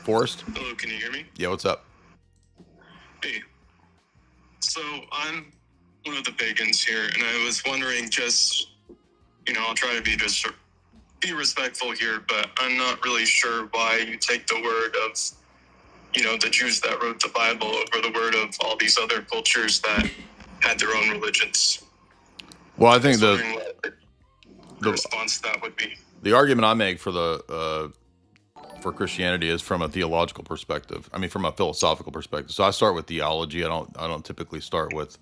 Forrest? Hello, can you hear me? Yeah, what's up? Hey. So I'm one of the pagans here, and I was wondering I'll try to be respectful here, but I'm not really sure why you take the word of, the Jews that wrote the Bible over the word of all these other cultures that had their own religions. Well, I think the response to that would be. The argument I make for Christianity is from a theological perspective. I mean, from a philosophical perspective. So I start with theology. I don't typically start with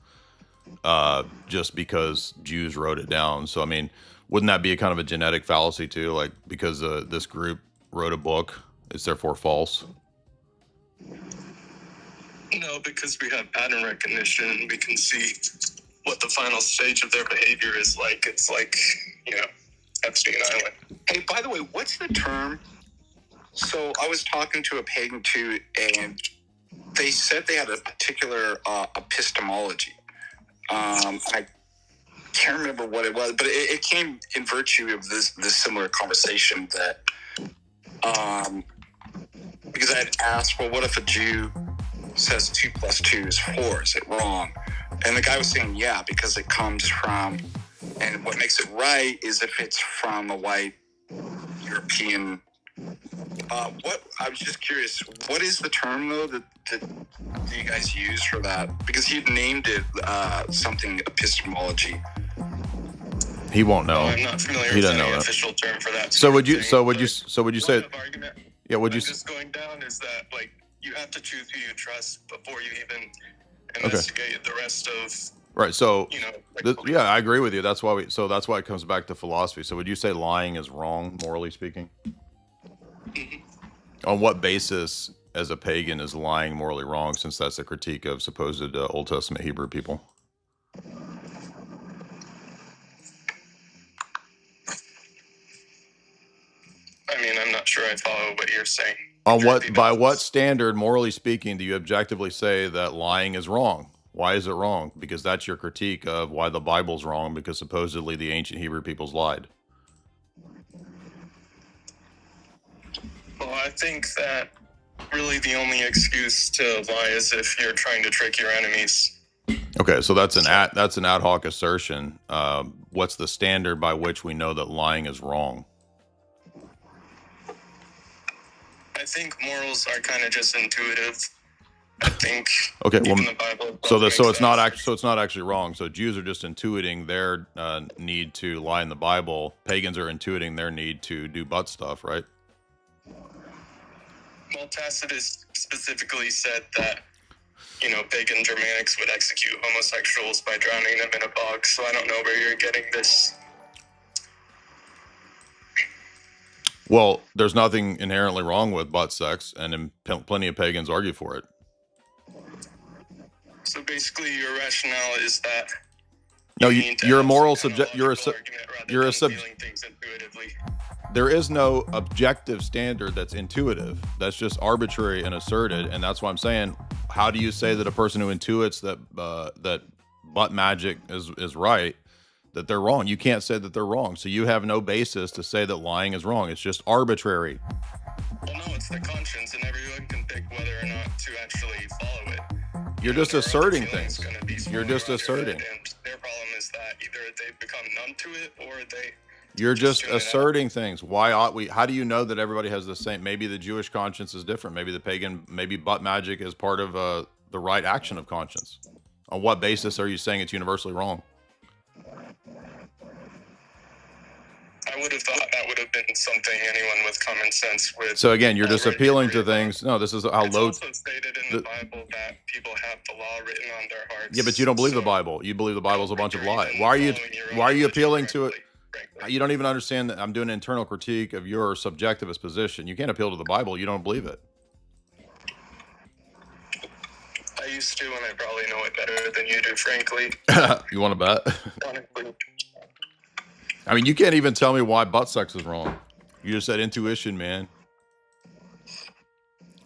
just because Jews wrote it down. So I mean, wouldn't that be a kind of a genetic fallacy too? Like because this group wrote a book, it's therefore false. No, because we have pattern recognition and we can see what the final stage of their behavior is like. It's like, Epstein Island. Hey, by the way, what's the term? So I was talking to a pagan too, and they said they had a particular epistemology. I can't remember what it was, but it came in virtue of this similar conversation that, because I had asked, well, what if a Jew says 2 + 2 is 4? Is it wrong? And the guy was saying, yeah, because it comes from, and what makes it right is if it's from a white European. I was just curious, what is the term though that you guys use for that? Because he named it something epistemology. He won't know. I'm not familiar with any official term for that. So would you say? Argument, yeah. Would you? Just going down is that like you have to choose who you trust before you even investigate the rest of. Right. So yeah, I agree with you. That's why it comes back to philosophy. So would you say lying is wrong, morally speaking? Mm-hmm. On what basis, as a pagan, is lying morally wrong? Since that's a critique of supposed Old Testament Hebrew people. I mean, I'm not sure I follow what you're saying. By what standard, morally speaking, do you objectively say that lying is wrong? Why is it wrong? Because that's your critique of why the Bible's wrong, because supposedly the ancient Hebrew peoples lied. Well, I think that really the only excuse to lie is if you're trying to trick your enemies. Okay, so that's an ad hoc assertion. What's the standard by which we know that lying is wrong? I think morals are kind of just intuitive. I think. Okay, well, the Bible so it's not actually wrong. So Jews are just intuiting their need to lie in the Bible. Pagans are intuiting their need to do butt stuff, right? Well, Tacitus specifically said that, pagan Germanics would execute homosexuals by drowning them in a bog. So I don't know where you're getting this. Well, there's nothing inherently wrong with butt sex, and plenty of pagans argue for it. So basically, your rationale is that you're a moral subject. You're a things intuitively. There is no objective standard that's intuitive. That's just arbitrary and asserted, and that's why I'm saying, how do you say that a person who intuits that butt magic is right, that they're wrong? You can't say that they're wrong. So you have no basis to say that lying is wrong. It's just arbitrary. Well, no, it's the conscience, and everyone can pick whether or not to actually follow it. You're just asserting things. You're just asserting. And their problem is that either they become numb to it or they. You're just asserting things. Why ought we? How do you know that everybody has the same? Maybe the Jewish conscience is different. Maybe the pagan, maybe butt magic is part of the right action of conscience. On what basis are you saying it's universally wrong? I would have thought that would have been something anyone with common sense would. So again, you're just appealing to things. No, this is how low. It's also stated in the Bible that people have the law written on their hearts. Yeah, but you don't believe the Bible. You believe the Bible's a bunch of lies. Why are you appealing to it? You don't even understand that I'm doing an internal critique of your subjectivist position. You can't appeal to the Bible. You don't believe it. I used to, and I probably know it better than you do, frankly. You want to bet? Honestly. I mean, you can't even tell me why butt sex is wrong. You just said intuition, man.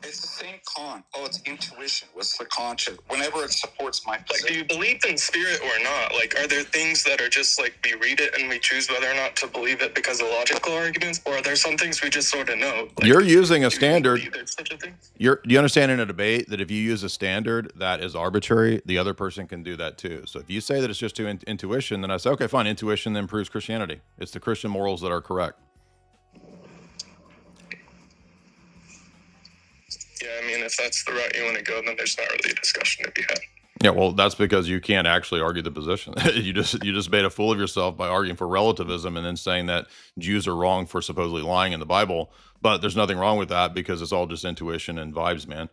It's the same con? Oh, it's intuition. What's the conscience? Whenever it supports my Like, position. do you believe in spirit or not? Like, are there things that are just like we read it and we choose whether or not to believe it because of logical arguments, or are there some things we just sort of know? Like, You're using a do you standard. believe there's such a thing? Do you understand in a debate that if you use a standard that is arbitrary, the other person can do that too? So if you say that it's just intuition, then I say, okay, fine, intuition then proves Christianity. It's the Christian morals that are correct. Yeah, I mean, if that's the route you want to go, then there's not really a discussion to be had. Yeah, well, that's because you can't actually argue the position. you just made a fool of yourself by arguing for relativism and then saying that Jews are wrong for supposedly lying in the Bible. But there's nothing wrong with that because it's all just intuition and vibes, man.